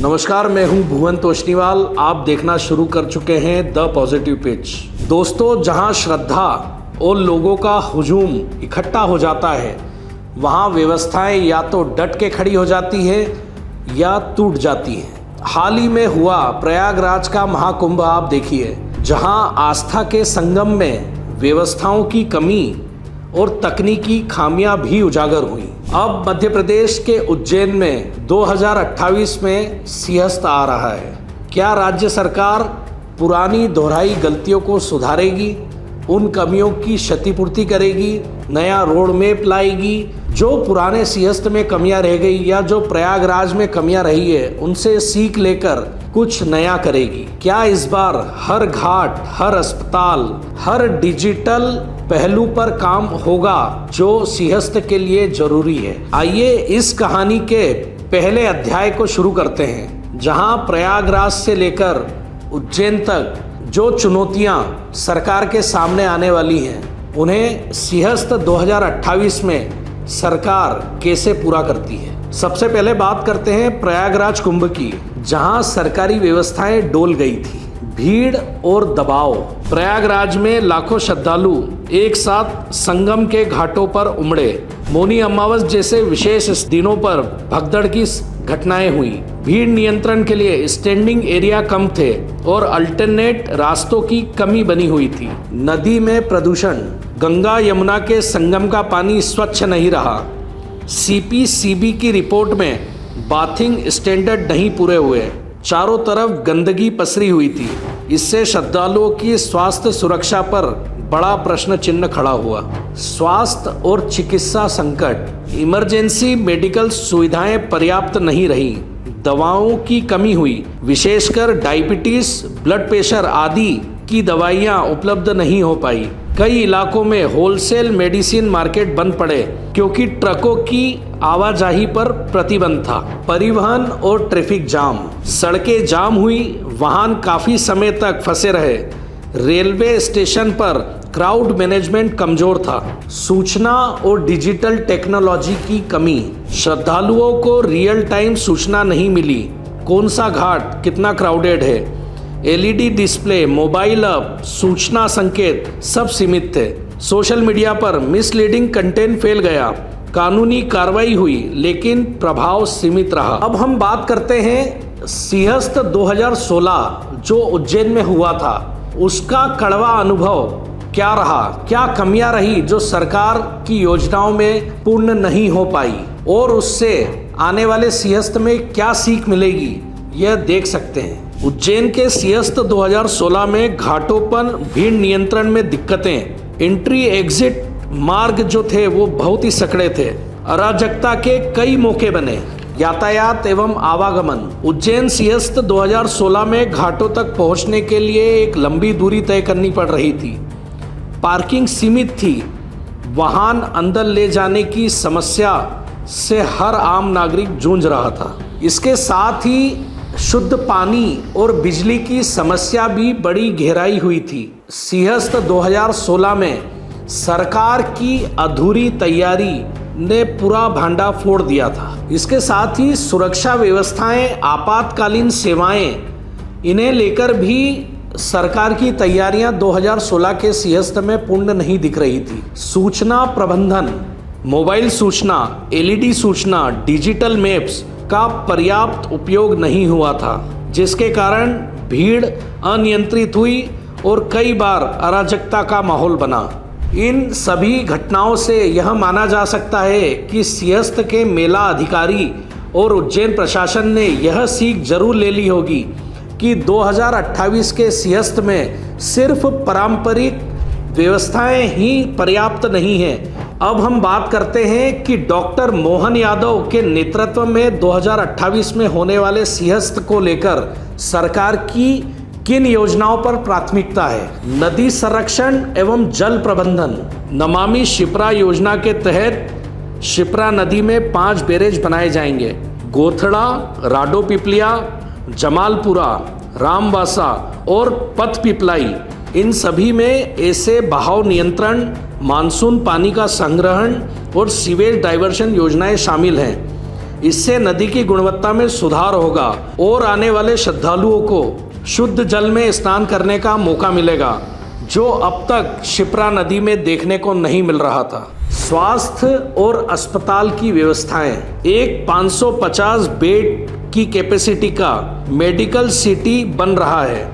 नमस्कार, मैं हूं भुवन तोष्णीवाल। आप देखना शुरू कर चुके हैं द पॉजिटिव पिच। दोस्तों, जहां श्रद्धा और लोगों का हुजूम इकट्ठा हो जाता है, वहां व्यवस्थाएं या तो डट के खड़ी हो जाती है या टूट जाती हैं। हाल ही में हुआ प्रयागराज का महाकुंभ आप देखिए, जहां आस्था के संगम में व्यवस्थाओं की कमी और तकनीकी खामियां भी उजागर हुई। अब मध्य प्रदेश के उज्जैन में 2028 में सिंहस्थ आ रहा है। क्या राज्य सरकार पुरानी दोहराई गलतियों को सुधारेगी, उन कमियों की क्षतिपूर्ति करेगी, नया रोड मैप लाएगी, जो पुराने सिंहस्थ में कमियां रह गई या जो प्रयागराज में कमियां रही है उनसे सीख लेकर कुछ नया करेगी? क्या इस बार हर घाट, हर अस्पताल, हर डिजिटल पहलू पर काम होगा जो सिंहस्थ के लिए जरूरी है? आइए इस कहानी के पहले अध्याय को शुरू करते हैं, जहां प्रयागराज से लेकर उज्जैन तक जो चुनौतियां सरकार के सामने आने वाली हैं, उन्हें सिंहस्थ 2028 में सरकार कैसे पूरा करती है। सबसे पहले बात करते हैं प्रयागराज कुंभ की, जहां सरकारी व्यवस्थाएं डोल गई थी। भीड़ और दबाव। प्रयागराज में लाखों श्रद्धालु एक साथ संगम के घाटों पर उमड़े। मौनी अमावस जैसे विशेष दिनों पर भगदड़ की घटनाएं हुई। भीड़ नियंत्रण के लिए स्टैंडिंग एरिया कम थे और अल्टरनेट रास्तों की कमी बनी हुई थी। नदी में प्रदूषण। गंगा यमुना के संगम का पानी स्वच्छ नहीं रहा। सीपीसीबी की रिपोर्ट में बाथिंग स्टैंडर्ड नहीं पूरे हुए। चारों तरफ गंदगी पसरी हुई थी। इससे श्रद्धालुओं की स्वास्थ्य सुरक्षा पर बड़ा प्रश्न चिन्ह खड़ा हुआ। स्वास्थ्य और चिकित्सा संकट। इमरजेंसी मेडिकल सुविधाएं पर्याप्त नहीं रही। दवाओं की कमी हुई, विशेषकर डायबिटीज, ब्लड प्रेशर आदि की दवाइयां उपलब्ध नहीं हो पाई। कई इलाकों में होलसेल मेडिसिन मार्केट बंद पड़े क्योंकि ट्रकों की आवाजाही पर प्रतिबंध था। परिवहन और ट्रैफिक जाम। सड़कें जाम हुई, वाहन काफी समय तक फंसे रहे। रेलवे स्टेशन पर क्राउड मैनेजमेंट कमजोर था। सूचना और डिजिटल टेक्नोलॉजी की कमी। श्रद्धालुओं को रियल टाइम सूचना नहीं मिली। कौन सा घाट कितना क्राउडेड है, एलईडी डिस्प्ले, मोबाइल ऐप, सूचना संकेत सब सीमित थे। सोशल मीडिया पर मिसलीडिंग कंटेंट फैल गया। कानूनी कार्रवाई हुई लेकिन प्रभाव सीमित रहा। अब हम बात करते हैं सिंहस्थ 2016 जो उज्जैन में हुआ था, उसका कड़वा अनुभव क्या रहा, क्या कमियां रही जो सरकार की योजनाओं में पूर्ण नहीं हो पाई, और उससे आने वाले सिंहस्थ में क्या सीख मिलेगी, यह देख सकते हैं। उज्जैन के सिंहस्थ 2016 में घाटों पर भीड़ नियंत्रण में दिक्कतें। एंट्री एग्जिट मार्ग जो थे वो बहुत ही सकड़े थे। अराजकता के कई मौके बने। यातायात एवं आवागमन। उज्जैन सिंहस्थ 2016 में घाटों तक पहुंचने के लिए एक लंबी दूरी तय करनी पड़ रही थी। पार्किंग सीमित थी। वाहन अंदर ले जाने की समस्या से हर आम नागरिक जूझ रहा था। इसके साथ ही शुद्ध पानी और बिजली की समस्या भी बड़ी गहराई हुई थी। सिंहस्थ 2016 में सरकार की अधूरी तैयारी ने पूरा भांडा फोड़ दिया था। इसके साथ ही सुरक्षा व्यवस्थाएं, आपातकालीन सेवाएं, इन्हें लेकर भी सरकार की तैयारियां 2016 के सिंहस्थ में पूर्ण नहीं दिख रही थी। सूचना प्रबंधन। मोबाइल सूचना, एलईडी सूचना, डिजिटल मैप्स का पर्याप्त उपयोग नहीं हुआ था, जिसके कारण भीड़ अनियंत्रित हुई और कई बार अराजकता का माहौल बना। इन सभी घटनाओं से यह माना जा सकता है कि सिंहस्थ के मेला अधिकारी और उज्जैन प्रशासन ने यह सीख जरूर ले ली होगी कि 2028 के सिंहस्थ में सिर्फ पारंपरिक व्यवस्थाएं ही पर्याप्त नहीं हैं। अब हम बात करते हैं कि डॉक्टर मोहन यादव के नेतृत्व में 2028 में होने वाले सिंहस्थ को लेकर सरकार की किन योजनाओं पर प्राथमिकता है। नदी संरक्षण एवं जल प्रबंधन। नमामि शिप्रा योजना के तहत शिप्रा नदी में 5 बैरेज बनाए जाएंगे। गोथड़ा, राडो पिपलिया, जमालपुरा, रामवासा और पथ पिपलाई, इन सभी में ऐसे बहाव नियंत्रण, मानसून पानी का संग्रहण और सीवेज डाइवर्शन योजनाएं शामिल हैं। इससे नदी की गुणवत्ता में सुधार होगा और आने वाले श्रद्धालुओं को शुद्ध जल में स्नान करने का मौका मिलेगा, जो अब तक क्षिप्रा नदी में देखने को नहीं मिल रहा था। स्वास्थ्य और अस्पताल की व्यवस्थाएं। एक 550 बेड की कैपेसिटी का मेडिकल सिटी बन रहा है।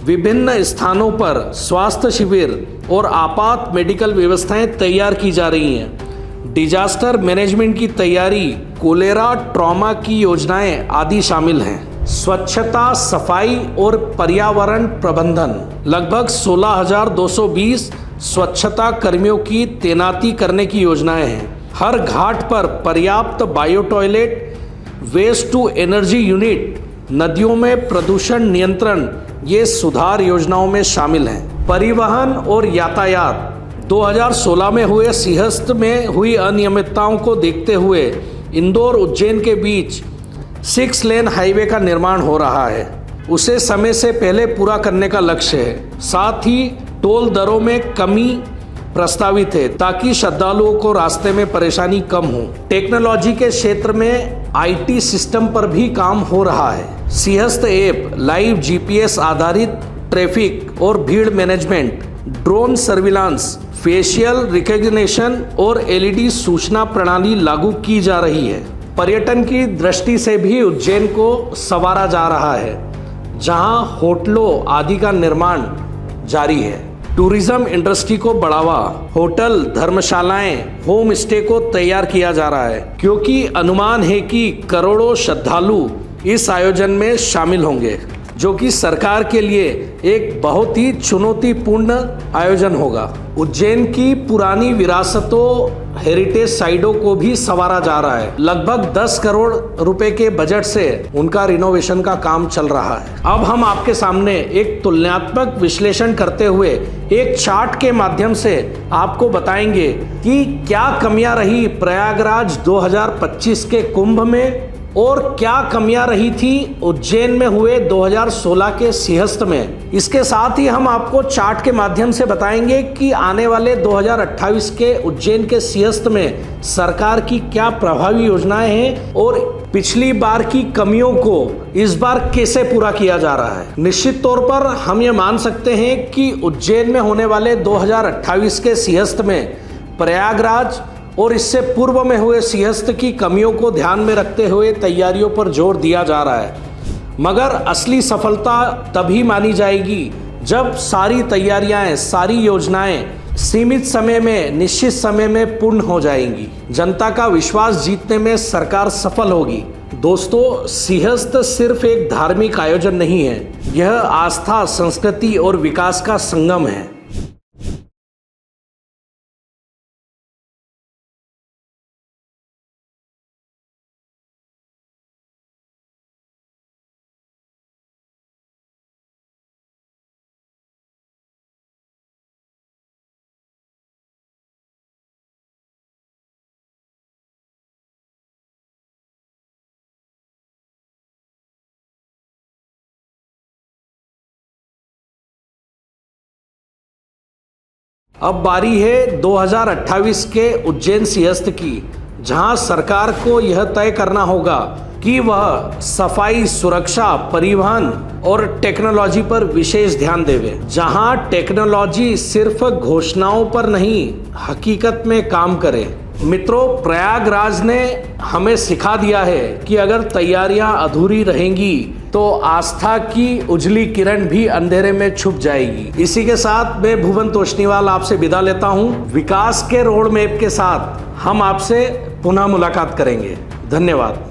विभिन्न स्थानों पर स्वास्थ्य शिविर और आपात मेडिकल व्यवस्थाएं तैयार की जा रही हैं। डिजास्टर मैनेजमेंट की तैयारी, कोलेरा ट्रॉमा की योजनाएं आदि शामिल हैं। स्वच्छता, सफाई और पर्यावरण प्रबंधन। लगभग 16,220 स्वच्छता कर्मियों की तैनाती करने की योजनाएं हैं। हर घाट पर पर्याप्त bio toilet, waste to energy unit, नदियों में प्रदूषण नियंत्रण, ये सुधार योजनाओं में शामिल हैं। परिवहन और यातायात। 2016 में हुए सिंहस्थ में हुई अनियमितताओं को देखते हुए इंदौर उज्जैन के बीच 6 लेन हाईवे का निर्माण हो रहा है। उसे समय से पहले पूरा करने का लक्ष्य है। साथ ही टोल दरों में कमी प्रस्तावित है ताकि श्रद्धालुओं को रास्ते में परेशानी कम हो। टेक्नोलॉजी के क्षेत्र में IT सिस्टम पर भी काम हो रहा है। सिंहस्थ ऐप, लाइव GPS आधारित ट्रैफिक और भीड़ management, drone surveillance, facial recognition और LED सूचना प्रणाली लागू की जा रही है। पर्यटन की दृष्टि से भी उज्जैन को संवारा जा रहा है, जहां होटलों आदि का निर्माण जारी है। टूरिज्म इंडस्ट्री को बढ़ावा। होटल, धर्मशालाएं, होम स्टे को तैयार किया जा रहा है, क्योंकि अनुमान है कि करोड़ों श्रद्धालु इस आयोजन में शामिल होंगे, जो कि सरकार के लिए एक बहुत ही चुनौतीपूर्ण आयोजन होगा। उज्जैन की पुरानी विरासतों, हेरिटेज साइटों को भी संवारा जा रहा है। लगभग 10 करोड़ रुपए के बजट से उनका रिनोवेशन का काम चल रहा है। अब हम आपके सामने एक तुलनात्मक विश्लेषण करते हुए एक चार्ट के माध्यम से आपको बताएंगे कि क्या कमियां रही प्रयागराज 2025 के कुंभ में और क्या कमियां रही थी उज्जैन में हुए 2016 के सिंहस्थ में। इसके साथ ही हम आपको चार्ट के माध्यम से बताएंगे कि आने वाले 2028 के उज्जैन के सिंहस्थ में सरकार की क्या प्रभावी योजनाएं हैं और पिछली बार की कमियों को इस बार कैसे पूरा किया जा रहा है। निश्चित तौर पर हम ये मान सकते हैं कि उज्जैन में होने वाले 2028 के सिंहस्थ में प्रयागराज और इससे पूर्व में हुए सिंहस्थ की कमियों को ध्यान में रखते हुए तैयारियों पर जोर दिया जा रहा है। मगर असली सफलता तभी मानी जाएगी जब सारी तैयारियां, सारी योजनाएं सीमित समय में, निश्चित समय में पूर्ण हो जाएंगी। जनता का विश्वास जीतने में सरकार सफल होगी। दोस्तों, सिंहस्थ सिर्फ एक धार्मिक आयोजन नहीं है, यह आस्था, संस्कृति और विकास का संगम है। अब बारी है 2028 के उज्जैन सिंहस्थ की, जहां सरकार को यह तय करना होगा कि वह सफाई, सुरक्षा, परिवहन और टेक्नोलॉजी पर विशेष ध्यान देवे। जहां टेक्नोलॉजी सिर्फ घोषणाओं पर नहीं, हकीकत में काम करे। मित्रों, प्रयागराज ने हमें सिखा दिया है कि अगर तैयारियां अधूरी रहेंगी तो आस्था की उजली किरण भी अंधेरे में छुप जाएगी। इसी के साथ मैं भुवन तोष्णीवाल आपसे विदा लेता हूं। विकास के रोड मैप के साथ हम आपसे पुनः मुलाकात करेंगे। धन्यवाद।